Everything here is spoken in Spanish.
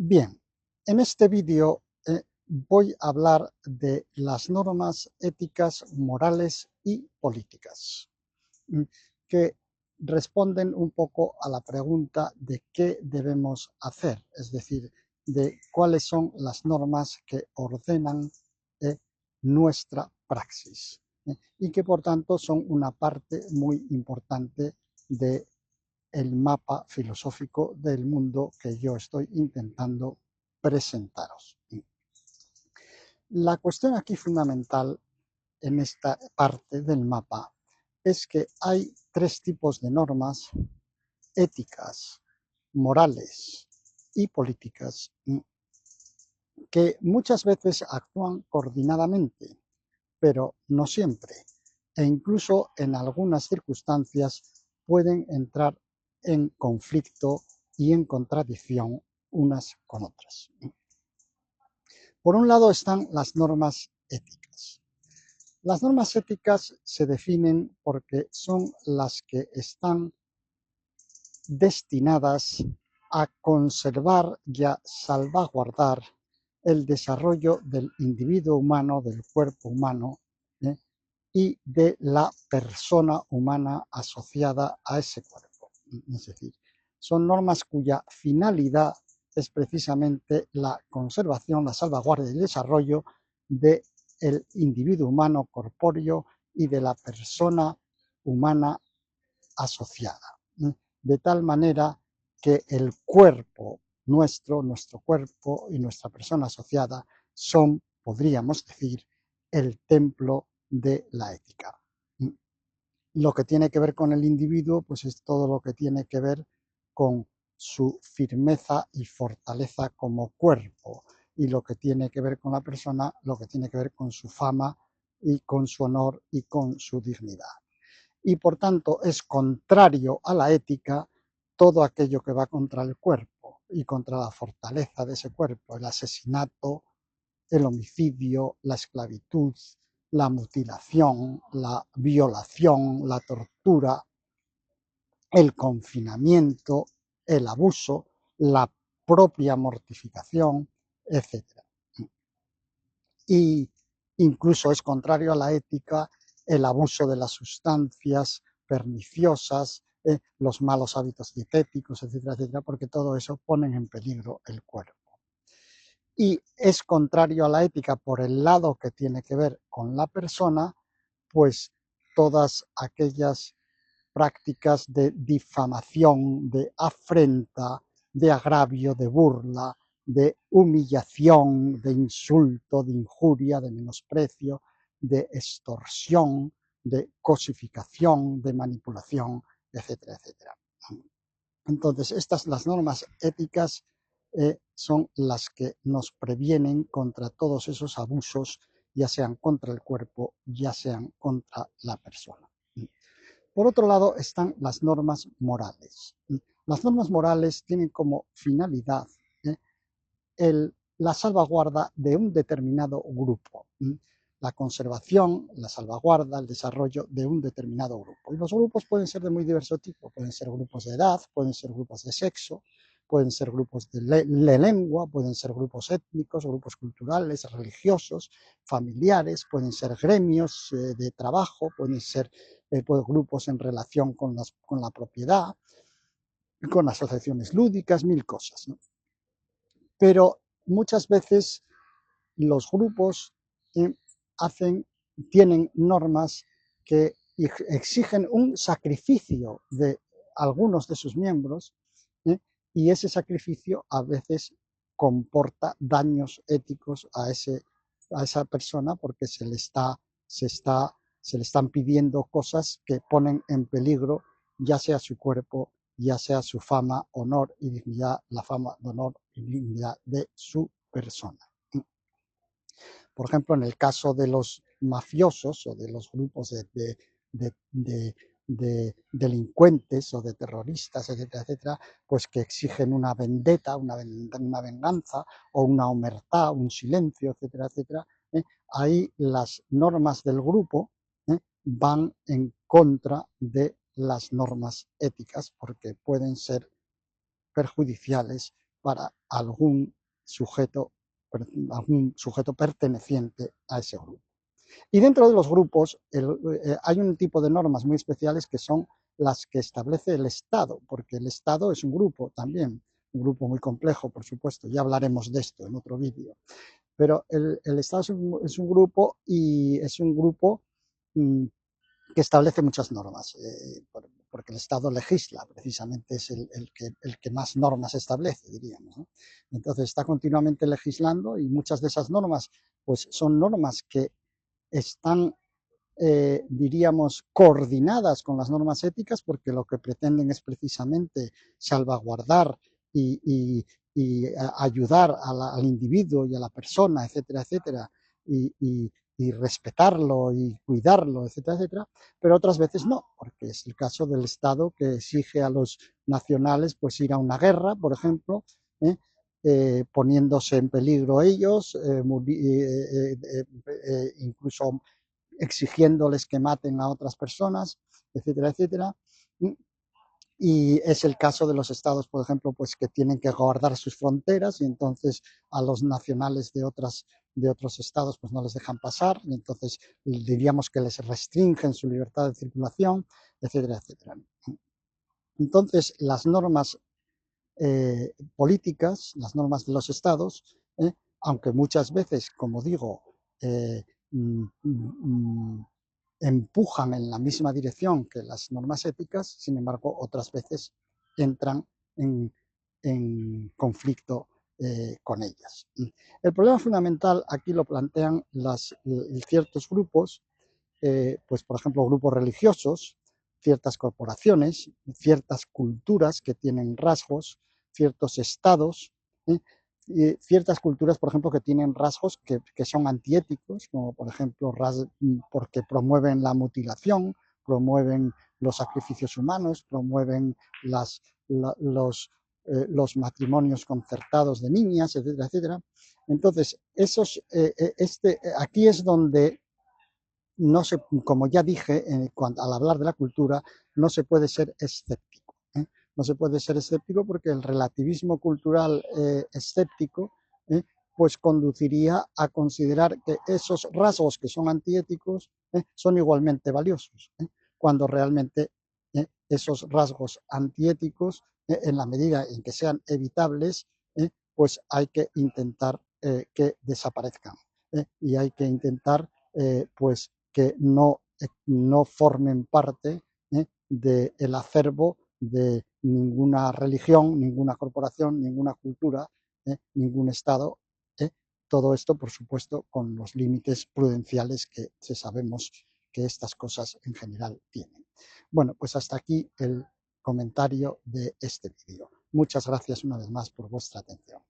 Bien, en este vídeo voy a hablar de las normas éticas, morales y políticas, mm, que responden un poco a la pregunta de qué debemos hacer, es decir, de cuáles son las normas que ordenan eh, nuestra praxis y que por tanto son una parte muy importante de el mapa filosófico del mundo que yo estoy intentando presentaros. La cuestión aquí fundamental en esta parte del mapa es que hay tres tipos de normas éticas, morales y políticas que muchas veces actúan coordinadamente, pero no siempre, e incluso en algunas circunstancias pueden entrar en conflicto y en contradicción unas con otras. Por un lado están las normas éticas. Las normas éticas se definen porque son las que están destinadas a conservar y a salvaguardar el desarrollo del individuo humano, del cuerpo humano, ¿eh? y de la persona humana asociada a ese cuerpo. Es decir, son normas cuya finalidad es precisamente la conservación, la salvaguardia y el desarrollo del individuo humano corpóreo y de la persona humana asociada, de tal manera que el cuerpo nuestro cuerpo y nuestra persona asociada son, podríamos decir, el templo de la ética. Lo que tiene que ver con el individuo, pues es todo lo que tiene que ver con su firmeza y fortaleza como cuerpo, y lo que tiene que ver con la persona, lo que tiene que ver con su fama y con su honor y con su dignidad. Y por tanto es contrario a la ética todo aquello que va contra el cuerpo y contra la fortaleza de ese cuerpo, el asesinato, el homicidio, la esclavitud, la mutilación, la violación, la tortura, el confinamiento, el abuso, la propia mortificación, etc. Y incluso es contrario a la ética el abuso de las sustancias perniciosas, los malos hábitos dietéticos, etcétera, etcétera, porque todo eso pone en peligro el cuerpo. Y es contrario a la ética por el lado que tiene que ver con la persona, pues todas aquellas prácticas de difamación, de afrenta, de agravio, de burla, de humillación, de insulto, de injuria, de menosprecio, de extorsión, de cosificación, de manipulación, etcétera, etcétera. Entonces, las normas éticas son las que nos previenen contra todos esos abusos, ya sean contra el cuerpo, ya sean contra la persona. Por otro lado están las normas morales. Las normas morales tienen como finalidad la salvaguarda de un determinado grupo, la conservación, la salvaguarda, el desarrollo de un determinado grupo. Y los grupos pueden ser de muy diverso tipo, pueden ser grupos de edad, pueden ser grupos de sexo, pueden ser grupos de lengua, pueden ser grupos étnicos, grupos culturales, religiosos, familiares, pueden ser gremios de trabajo, pueden ser grupos en relación con la propiedad, con asociaciones lúdicas, mil cosas, ¿no? Pero muchas veces los grupos eh, tienen normas que exigen un sacrificio de algunos de sus miembros, ¿eh? y ese sacrificio a veces comporta daños éticos a esa persona porque se le están pidiendo cosas que ponen en peligro ya sea su cuerpo, ya sea su fama, honor y dignidad, la fama, honor y dignidad de su persona. Por ejemplo, en el caso de los mafiosos o de los grupos de delincuentes o de terroristas, etcétera, etcétera, pues que exigen una vendetta, una venganza o una omertá, un silencio, etcétera, etcétera, ahí las normas del grupo van en contra de las normas éticas porque pueden ser perjudiciales para algún sujeto, algún sujeto perteneciente a ese grupo. Y dentro de los grupos hay un tipo de normas muy especiales que son las que establece el Estado, porque el Estado es un grupo también, un grupo muy complejo, por supuesto, ya hablaremos de esto en otro vídeo. Pero el Estado es un grupo y es un grupo que establece muchas normas, porque el Estado legisla, precisamente es el que más normas establece, diríamos, ¿no? Entonces está continuamente legislando y muchas de esas normas pues son normas que están, diríamos, coordinadas con las normas éticas, porque lo que pretenden es precisamente salvaguardar y, y, y ayudar al individuo y a la persona, etcétera, etcétera, y respetarlo y cuidarlo, etcétera, etcétera, pero otras veces no, porque es el caso del Estado que exige a los nacionales pues ir a una guerra, por ejemplo, ¿eh? Poniéndose en peligro ellos, incluso exigiéndoles que maten a otras personas, etcétera, etcétera. Y es el caso de los estados, por ejemplo, pues que tienen que guardar sus fronteras y entonces a los nacionales de otros estados pues no les dejan pasar y entonces diríamos que les restringen su libertad de circulación, etcétera, etcétera. Entonces las normas políticas, las normas de los estados, aunque muchas veces, como digo, eh, mm, mm, empujan en la misma dirección que las normas éticas, sin embargo, otras veces entran en, en conflicto con ellas. El problema fundamental aquí lo plantean ciertos grupos, pues por ejemplo grupos religiosos, ciertas corporaciones, ciertas culturas que tienen rasgos, ciertos estados, ¿eh? Y ciertas culturas, por ejemplo, que tienen rasgos que son antiéticos, como por ejemplo porque promueven la mutilación, promueven los sacrificios humanos, promueven las, los matrimonios concertados de niñas, etcétera, etcétera. Entonces, aquí es donde no se, como ya dije, al hablar de la cultura, no se puede ser escéptico. No se puede ser escéptico porque el relativismo cultural escéptico pues conduciría a considerar que esos rasgos que son antiéticos son igualmente valiosos, cuando realmente esos rasgos antiéticos, en la medida en que sean evitables, pues hay que intentar que desaparezcan y hay que intentar pues que no formen parte del acervo de ninguna religión, ninguna corporación, ninguna cultura, ningún Estado. Todo esto, por supuesto, con los límites prudenciales que sabemos que estas cosas en general tienen. Bueno, pues hasta aquí el comentario de este vídeo. Muchas gracias una vez más por vuestra atención.